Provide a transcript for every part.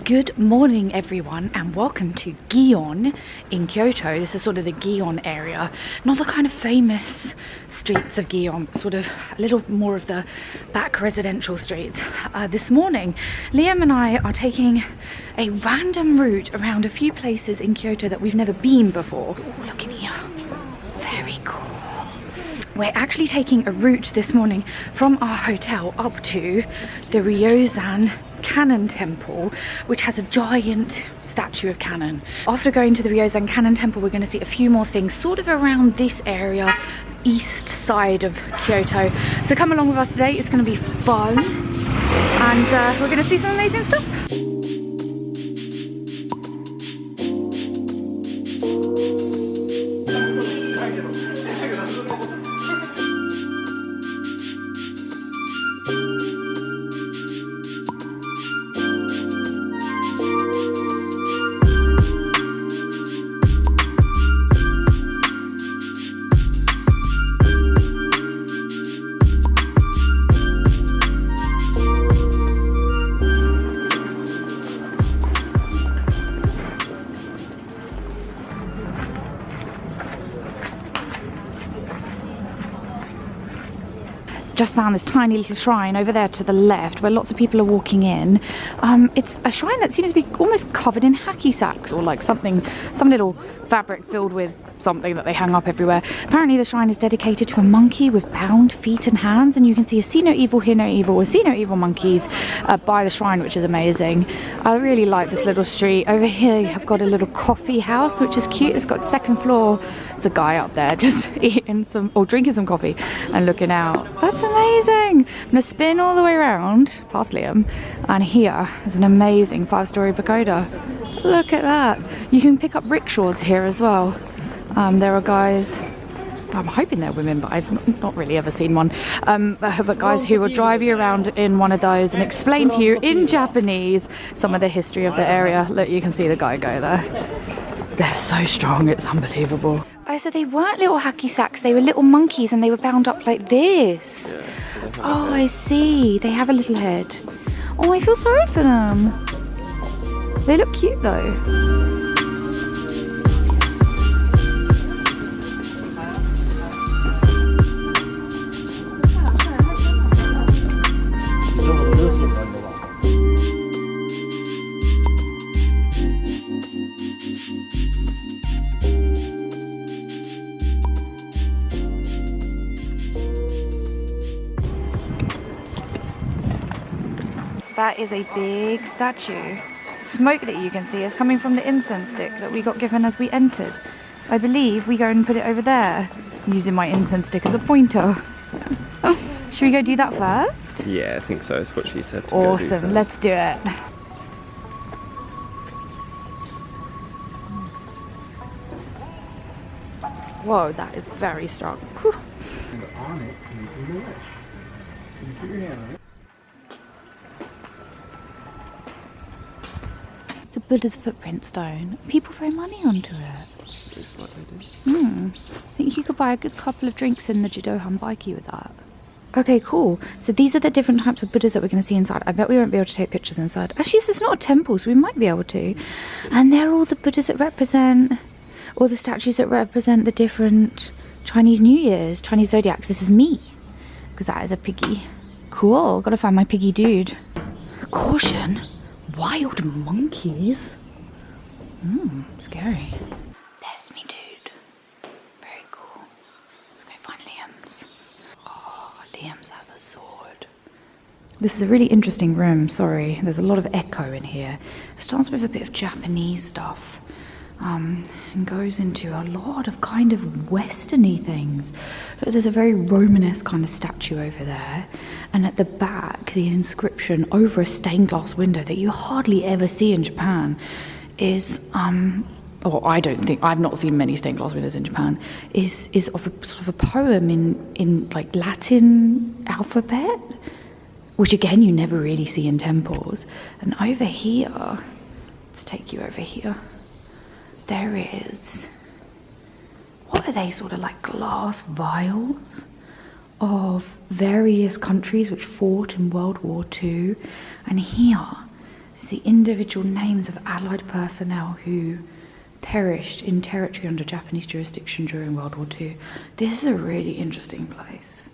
Good morning everyone and welcome to Gion in Kyoto. This is sort of the Gion area, not the kind of famous streets of Gion, sort of a little more of the back residential streets. This morning Liam and I are taking a random route around a few places in Kyoto that we've never been before. Ooh, look in here, very cool. We're actually taking a route this morning from our hotel up to the Ryozen Kannon Temple, which has a giant statue of Kannon. After going to the Ryozen Kannon Temple, we're going to see a few more things sort of around this area, east side of Kyoto. So come along with us today, it's going to be fun and we're going to see some amazing stuff. Just found this tiny little shrine over there to the left where lots of people are walking in. It's a shrine that seems to be almost covered in hacky sacks or like something, some little fabric filled with something that they hang up everywhere. Apparently the shrine is dedicated to a monkey with bound feet and hands, and you can see a see no evil, hear no evil, or see no evil monkeys by the shrine, which is amazing. I really like this little street. Over here you've got a little coffee house, which is cute. It's got second floor. There's a guy up there just eating some or drinking some coffee and looking out. That's amazing. I'm gonna spin all the way around past Liam, and here is an amazing 5-story pagoda. Look at that. You can pick up rickshaws here as well. There are guys, I'm hoping they're women, but I've not really ever seen one, but guys who will drive you around in one of those and explain to you in Japanese some of the history of the area. Look, you can see the guy go there. They're so strong, it's unbelievable. Oh, so they weren't little hacky sacks, they were little monkeys and they were bound up like this. Oh, I see. They have a little head. Oh, I feel sorry for them. They look cute though. That is a big statue. Smoke that you can see is coming from the incense stick that we got given as we entered. I believe we go and put it over there, using my incense stick as a pointer. Should we go do that first? Yeah, I think so. That's what she said. Awesome, let's do it. Whoa, that is very strong. Whew. On it, you can wish. So you put your hand on it. The Buddha's footprint stone. People throw money onto it. Just like they do. I think you could buy a good couple of drinks in the Jidohan Baiki with that. Okay, cool. So these are the different types of Buddhas that we're going to see inside. I bet we won't be able to take pictures inside. Actually, this is not a temple, so we might be able to. And they're all the Buddhas that represent, or the statues that represent the different Chinese New Year's, Chinese zodiacs. This is me, because that is a piggy. Cool, gotta find my piggy dude. Caution. Wild monkeys? Scary. There's me dude. Very cool. Let's go find Liam's. Oh, Liam's has a sword. This is a really interesting room, sorry. There's a lot of echo in here. It starts with a bit of Japanese stuff. And goes into a lot of kind of westerny things. There's a very Romanesque kind of statue over there, and at the back the inscription over a stained glass window that you hardly ever see in Japan is or I don't think, I've not seen many stained glass windows in Japan, is of a sort of a poem in like Latin alphabet, which again you never really see in temples. And over here, let's take you over here. There is, what are they, sort of like glass vials of various countries which fought in World War II. And here It's the individual names of Allied personnel who perished in territory under Japanese jurisdiction during World War II. This is a really interesting place.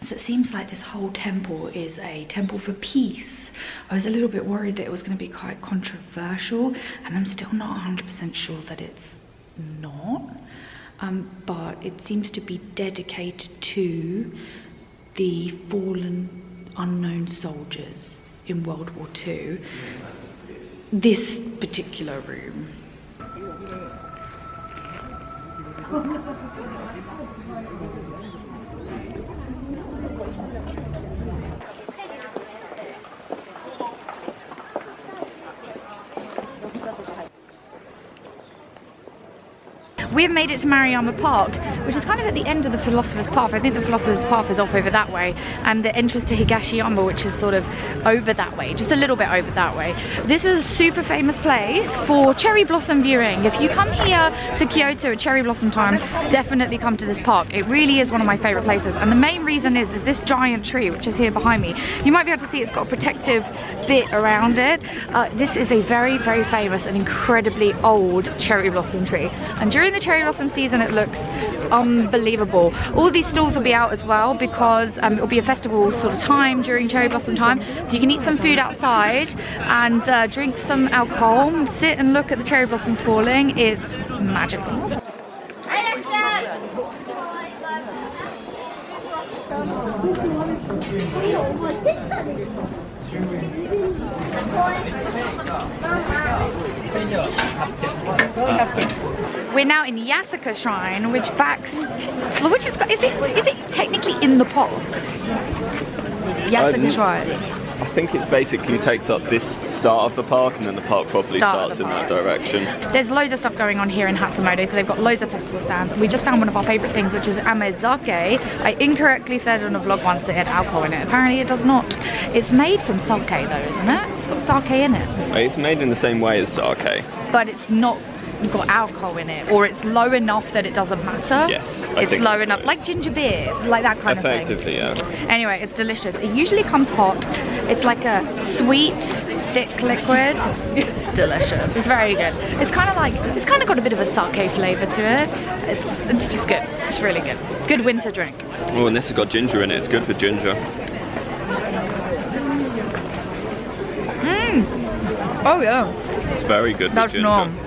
So it seems like this whole temple is a temple for peace. I was a little bit worried that it was going to be quite controversial, and I'm still not 100% sure that it's not. But it seems to be dedicated to the fallen unknown soldiers in World War II. This particular room. We have made it to Maruyama Park, which is kind of at the end of the Philosopher's Path. I think the Philosopher's Path is off over that way, and the entrance to Higashiyama, which is sort of over that way, just a little bit over that way. This is a super famous place for cherry blossom viewing. If you come here to Kyoto at cherry blossom time, definitely come to this park. It really is one of my favorite places, and the main reason is this giant tree, which is here behind me. You might be able to see it's got a protective bit around it. This is a very, very famous and incredibly old cherry blossom tree, and during the cherry blossom season it looks unbelievable. All these stalls will be out as well because it will be a festival sort of time during cherry blossom time, so you can eat some food outside and drink some alcohol, sit and look at the cherry blossoms falling. It's magical. We're now in Yasaka Shrine, which is it technically in the park? Yasaka Shrine. I think it basically takes up this start of the park, and then the park probably starts in that direction. There's loads of stuff going on here in Hatsumode, so they've got loads of festival stands. We just found one of our favourite things, which is amezake. I incorrectly said on a vlog once that it had alcohol in it. Apparently it does not. It's made from sake though, isn't it? It's got sake in it. It's made in the same way as sake. But it's not got alcohol in it, or it's low enough that it doesn't matter. Yes, it's low enough, like ginger beer, like that kind of thing. Effectively, yeah. Anyway, it's delicious. It usually comes hot. It's like a sweet, thick liquid. Delicious. It's very good. It's kind of got a bit of a sake flavour to it. It's just good. It's just really good. Good winter drink. Oh, and this has got ginger in it. It's good for ginger. Oh yeah. It's very good That's with ginger. Noms.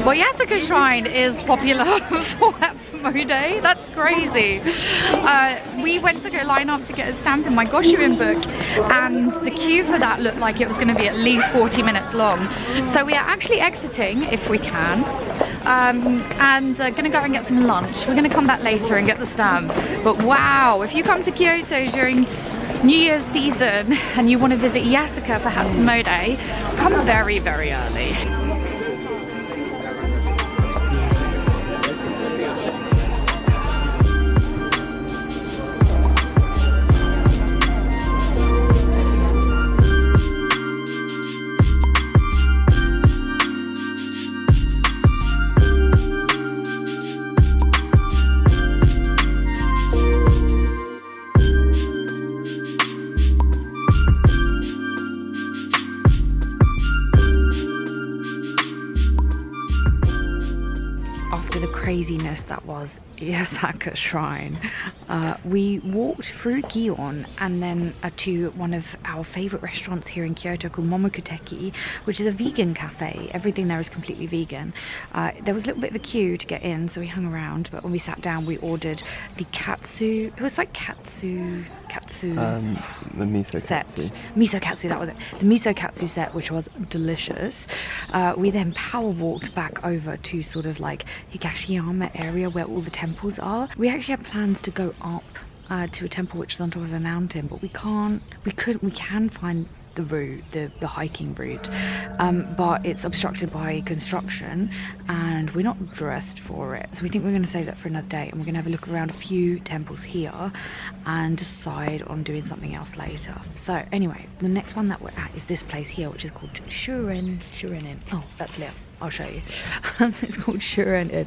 Well, Yasaka Shrine is popular for Hatsumode. That's crazy. We went to go line up to get a stamp in my Goshuin book, and the queue for that looked like it was going to be at least 40 minutes long. So we are actually exiting, if we can, and going to go and get some lunch. We're going to come back later and get the stamp. But wow, if you come to Kyoto during New Year's season and you want to visit Yasaka for Hatsumode, come very, very early. Craziness that was Yasaka Shrine. We walked through Gion and then to one of our favourite restaurants here in Kyoto called Momokuteki, which is a vegan cafe. Everything there is completely vegan. There was a little bit of a queue to get in, so we hung around, but when we sat down we ordered the katsu, it was like katsu the miso set. katsu. Miso katsu, that was it. The miso katsu set, which was delicious. We then power walked back over to sort of like Higashiyama area where all the temples are. We actually have plans to go up to a temple which is on top of a mountain, but we can find the route, the hiking route, but it's obstructed by construction and we're not dressed for it, so we think we're going to save that for another day, and we're going to have a look around a few temples here and decide on doing something else later. So anyway, the next one that we're at is this place here, which is called shoren-in. Oh, that's Leo, I'll show you. It's called shoren-in,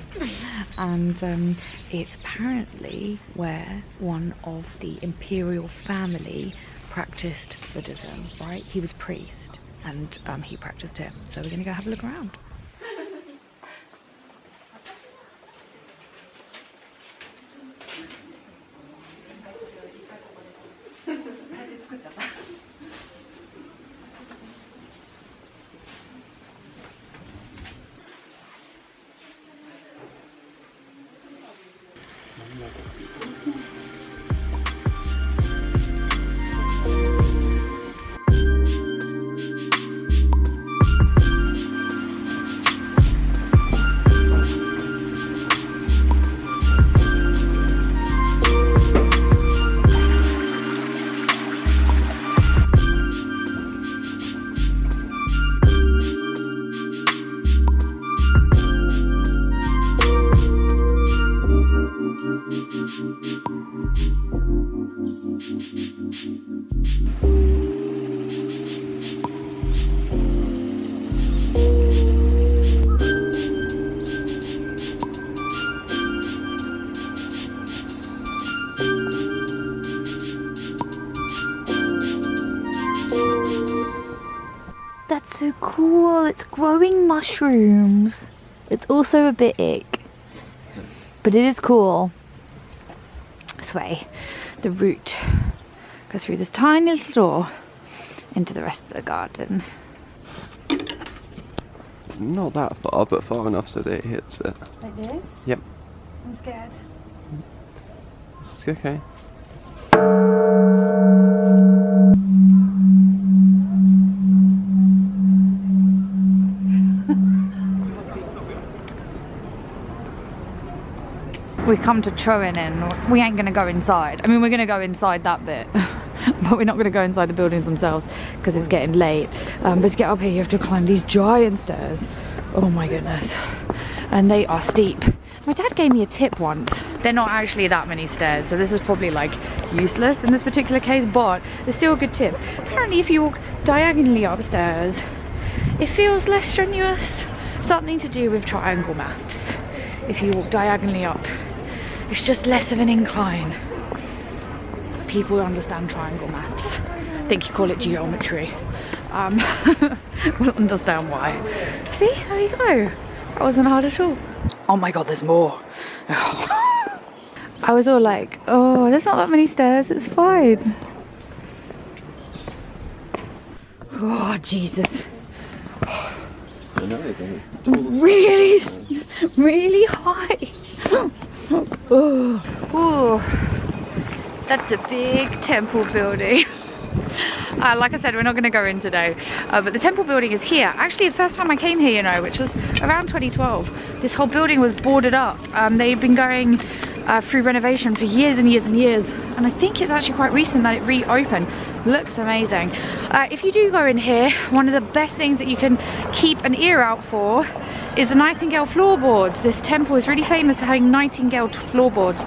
and it's apparently where one of the imperial family practiced Buddhism, right? He was priest and he practiced it. So we're gonna go have a look around. That's so cool, it's growing mushrooms. It's also a bit ick, but it is cool. This way, the route goes through this tiny little door into the rest of the garden. Not that far, but far enough so that it hits it. Like this? Yep. I'm scared. It's okay. We come to shoren-in. We ain't gonna go inside. I mean, we're gonna go inside that bit, but we're not gonna go inside the buildings themselves because it's getting late. But to get up here, you have to climb these giant stairs. Oh my goodness. And they are steep. My dad gave me a tip once. They're not actually that many stairs, so this is probably like useless in this particular case, but it's still a good tip. Apparently, if you walk diagonally upstairs, it feels less strenuous. Something to do with triangle maths. If you walk diagonally up, it's just less of an incline. People who understand triangle maths, I think you call it geometry, will understand why. See, there you go. That wasn't hard at all. Oh my god, there's more. I was all like, oh, there's not that many stairs, it's fine. Oh, Jesus. I know, really high. Oh, that's a big temple building. Like I said, we're not going to go in today, but the temple building is here. Actually, the first time I came here, you know, which was around 2012, this whole building was boarded up. They've been going through renovation for years and years and years, and I think it's actually quite recent that it reopened. Looks amazing. If you do go in here, one of the best things that you can keep an ear out for is the nightingale floorboards. This temple is really famous for having nightingale floorboards.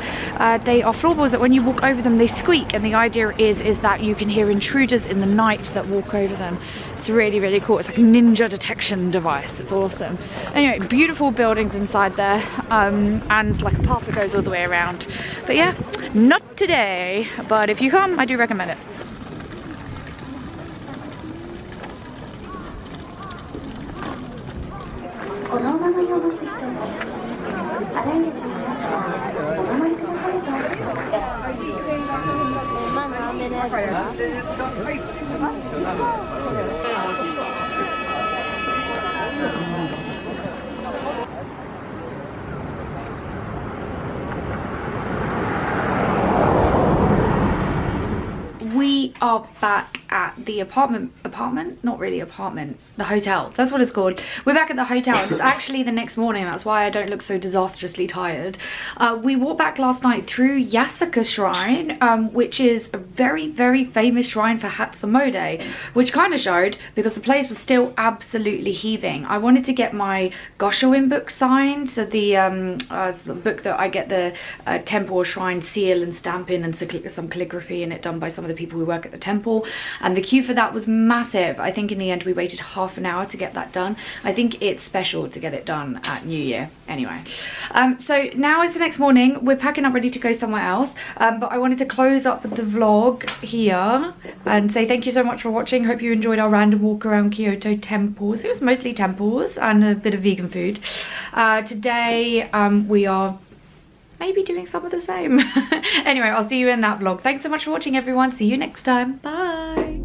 They are floorboards that when you walk over them, they squeak, and the idea is that you can hear intruders in the night that walk over them. It's really, really cool. It's like a ninja detection device. It's awesome. Anyway, beautiful buildings inside there, and like a path that goes all the way around. But yeah, not today, but if you come, I do recommend it. We are back at the apartment apartment, not really apartment, the hotel, that's what it's called. We're back at the hotel. It's actually the next morning, that's why I don't look so disastrously tired. We walked back last night through Yasaka Shrine, which is a very, very famous shrine for Hatsumode, which kind of showed because the place was still absolutely heaving. I wanted to get my Goshoin book signed, so the book that I get the temple or shrine seal and stamp in, and some calligraphy in it done by some of the people who work at the temple, and the queue for that was massive. I think in the end we waited half an hour to get that done. I think it's special to get it done at New Year. Anyway, so now it's the next morning. We're packing up ready to go somewhere else, but I wanted to close up the vlog here and say thank you so much for watching. Hope you enjoyed our random walk around Kyoto temples. It was mostly temples and a bit of vegan food. Today we are maybe doing some of the same. Anyway, I'll see you in that vlog. Thanks so much for watching, everyone. See you next time. Bye.